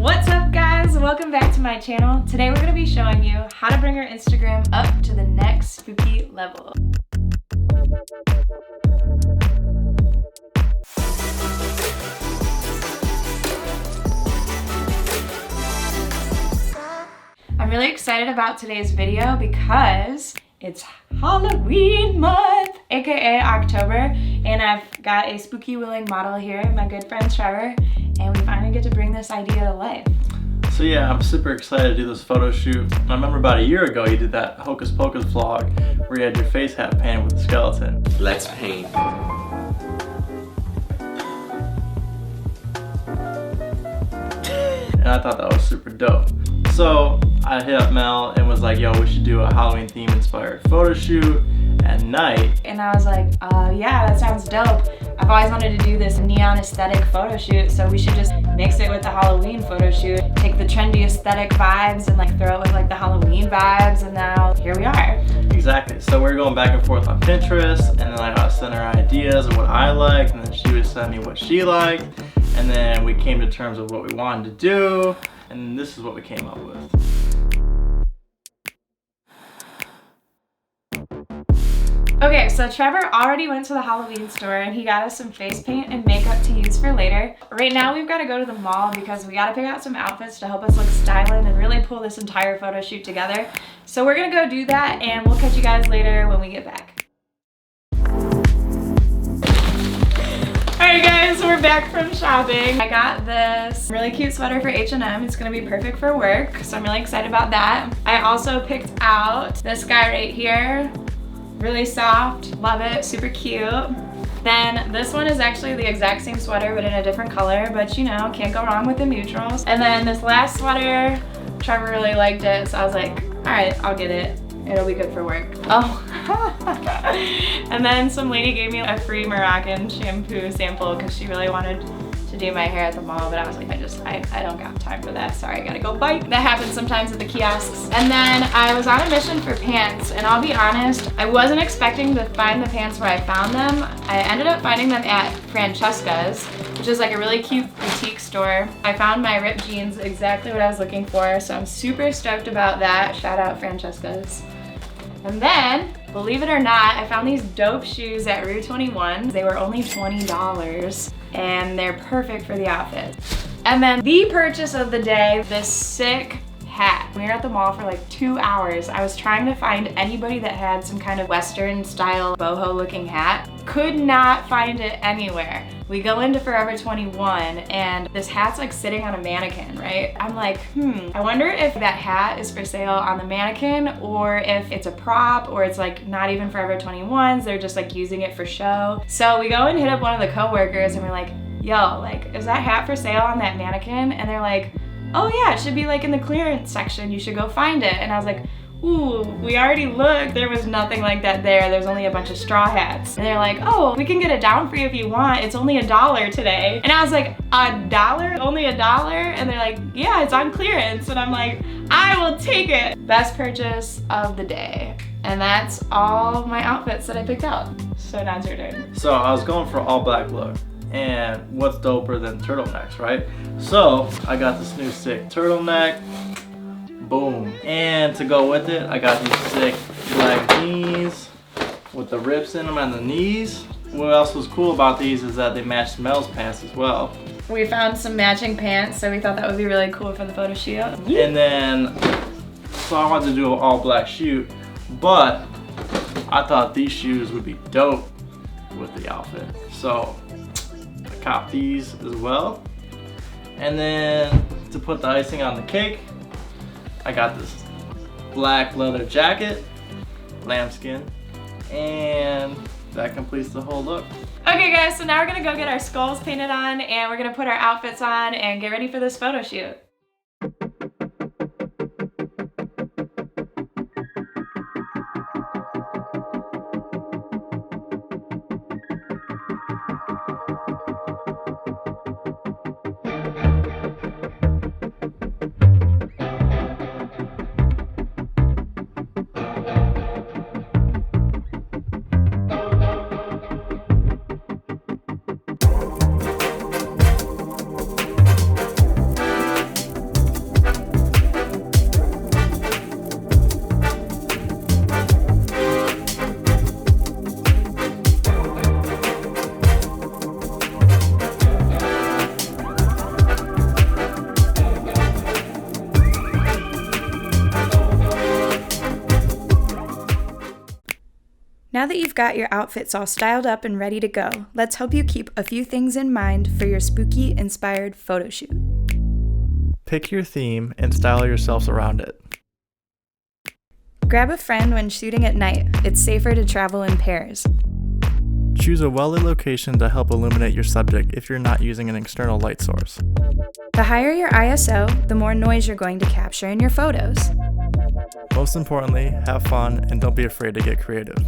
What's up guys? Welcome back to my channel. Today we're going to be showing you how to bring your Instagram up to the next spooky level. I'm really excited about today's video because it's Halloween month, aka October, and I've got a spooky willing model here, my good friend Trevor, and we finally get to bring this idea to life. So yeah, I'm super excited to do this photo shoot. I remember about a year ago you did that Hocus Pocus vlog where you had your face hat painted with a skeleton. Let's paint. And I thought that was super dope. So I hit up Mel and was like, yo, we should do a Halloween theme inspired photo shoot at night. And I was like, yeah, that sounds dope. I've always wanted to do this neon aesthetic photo shoot, so we should just mix it with the Halloween photo shoot, take the trendy aesthetic vibes and like throw it with like the Halloween vibes, and now here we are. Exactly. So we're going back and forth on Pinterest, and then I sent her ideas of what I liked, and then she would send me what she liked, and then we came to terms of what we wanted to do, and this is what we came up with. Okay, so Trevor already went to the Halloween store and he got us some face paint and makeup to use for later. Right now we've got to go to the mall because we got to pick out some outfits to help us look styling and really pull this entire photo shoot together. So we're gonna go do that and we'll catch you guys later when we get back. Alright guys, we're back from shopping. I got this really cute sweater for H&M. It's gonna be perfect for work, so I'm really excited about that. I also picked out this guy right here. Really soft, love it, super cute. Then this one is actually the exact same sweater but in a different color, but you know, can't go wrong with the neutrals. And then this last sweater, Trevor really liked it, so I was like, all right, I'll get it. It'll be good for work. Oh. And then some lady gave me a free Moroccan shampoo sample because she really wanted to do my hair at the mall, but I was like, I don't got time for that. Sorry, I gotta go bite. That happens sometimes at the kiosks. And then I was on a mission for pants, and I'll be honest, I wasn't expecting to find the pants where I found them. I ended up finding them at Francesca's, which is like a really cute boutique store. I found my ripped jeans, exactly what I was looking for, so I'm super stoked about that. Shout out Francesca's. And then, believe it or not, I found these dope shoes at Rue 21. They were only $20 and they're perfect for the outfit. And then the purchase of the day, this sick hat. We were at the mall for like 2 hours. I was trying to find anybody that had some kind of Western style boho looking hat. Could not find it anywhere. We go into Forever 21 and this hat's like sitting on a mannequin, right? I'm like, I wonder if that hat is for sale on the mannequin or if it's a prop or it's like not even Forever 21's, they're just like using it for show. So we go and hit up one of the coworkers and we're like, yo, like, is that hat for sale on that mannequin? And they're like, oh yeah, it should be like in the clearance section, you should go find it. And I was like, ooh, we already looked, there was nothing like that there. There's only a bunch of straw hats. And they're like, oh, we can get it down for you if you want. It's only $1 today. And I was like, $1? Only $1? And they're like, yeah, it's on clearance. And I'm like, I will take it. Best purchase of the day. And that's all my outfits that I picked out. So now it's your turn. So I was going for all black look. And what's doper than turtlenecks, right? So I got this new sick turtleneck. Boom. And to go with it, I got these sick black jeans with the rips in them on the knees. What else was cool about these is that they matched Mel's pants as well. We found some matching pants, so we thought that would be really cool for the photo shoot. And then, so I wanted to do an all black shoot, but I thought these shoes would be dope with the outfit. So I copped these as well. And then to put the icing on the cake, I got this black leather jacket, lambskin, and that completes the whole look. Okay guys, so now we're gonna go get our skulls painted on and we're gonna put our outfits on and get ready for this photo shoot. Now that you've got your outfits all styled up and ready to go, let's help you keep a few things in mind for your spooky-inspired photo shoot. Pick your theme and style yourselves around it. Grab a friend when shooting at night. It's safer to travel in pairs. Choose a well-lit location to help illuminate your subject if you're not using an external light source. The higher your ISO, the more noise you're going to capture in your photos. Most importantly, have fun and don't be afraid to get creative.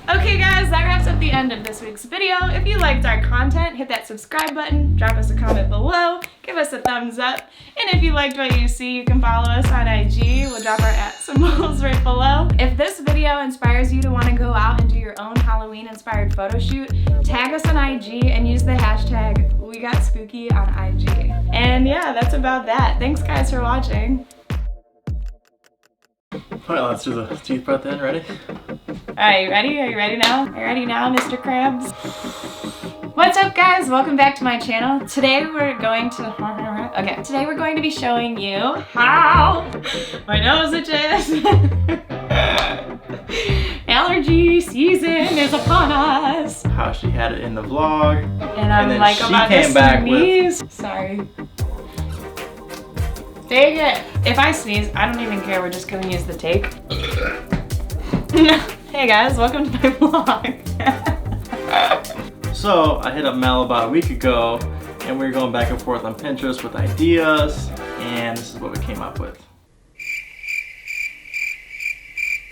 Okay guys, that wraps up the end of this week's video. If you liked our content, hit that subscribe button, drop us a comment below, give us a thumbs up, and if you liked what you see, you can follow us on IG. We'll drop our @ symbols right below. If this video inspires you to want to go out and do your own Halloween inspired photo shoot, tag us on IG and use the hashtag #WeGotSpooky on IG. And yeah, that's about that. Thanks guys for watching. Alright, let's do the teeth part then. Ready? Alright, you ready? Are you ready now? Are you ready now, Mr. Krabs? What's up guys? Welcome back to my channel. Today we're going to be showing you how my nose itches. Allergy season is upon us. How she had it in the vlog. And I'm then like she about came to back sneeze. with... Sorry. Dang it. If I sneeze, I don't even care. We're just gonna use the take. Hey guys, welcome to my vlog. So I hit up Mel about a week ago and we were going back and forth on Pinterest with ideas, and this is what we came up with.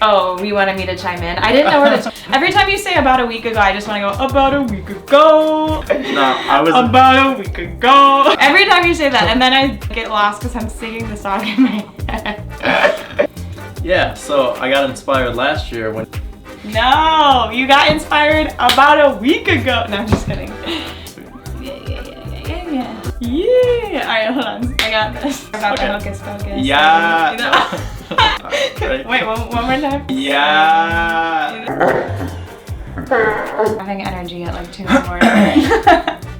Oh, you wanted me to chime in? I didn't know where to. Every time you say about a week ago, I just want to go about a week ago. No, I was about a week ago. Every time you say that, and then I get lost because I'm singing the song in my head. Yeah, so I got inspired last year when... No, you got inspired about a week ago. No, I'm just kidding. Yeah. Alright, hold on. I got this. I got the hocus pocus. Yeah. Right. Wait, one more time. Yeah. Having energy at like 2 in the morning.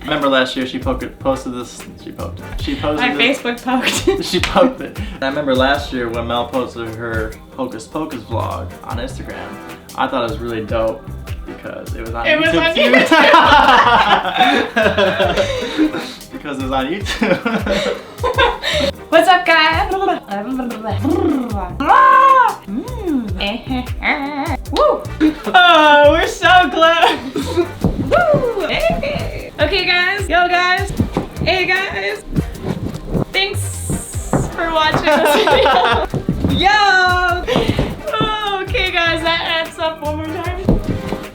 Remember last year she posted this. She posted My this. Facebook poked. She poked it. And I remember last year when Mel posted her Hocus Pocus vlog on Instagram. I thought it was really dope because it was on YouTube. Because it was on YouTube. What's up, guys? Woo! Oh, we're so close. Woo! Hey. Okay, guys. Yo, guys. Hey, guys. Thanks for watching this video. Yo! Oh, okay, guys. That wraps up one more time.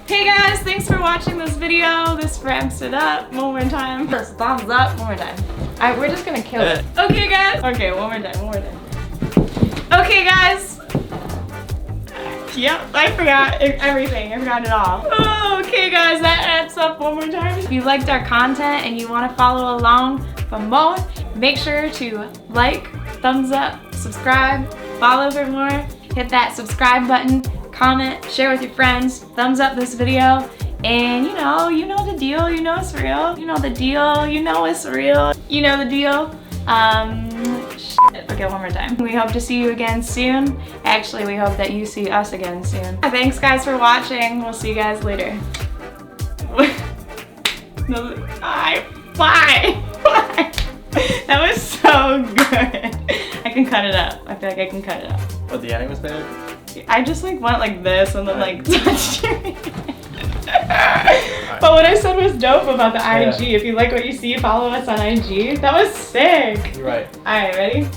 Hey, guys. Thanks for watching this video. This wraps it up one more time. First thumbs up one more time. Alright, we're just gonna kill it. Okay, guys. Okay, one more time. Okay, guys. Yep, I forgot everything. I forgot it all. Oh, okay, guys, that wraps up one more time. If you liked our content and you want to follow along for more, make sure to like, thumbs up, subscribe, follow for more, hit that subscribe button, comment, share with your friends, thumbs up this video, and you know the deal, you know it's real, you know the deal, you know it's real, you know the deal. Okay, one more time. We hope to see you again soon. Actually, we hope that you see us again soon. Thanks, guys, for watching. We'll see you guys later. Bye. Bye. That was so good. I can cut it up. I feel like I can cut it up. But the ending was bad? I just like went like this and then like touched your But what I said was dope about the IG. If you like what you see, follow us on IG. That was sick. You're right. Alright, ready?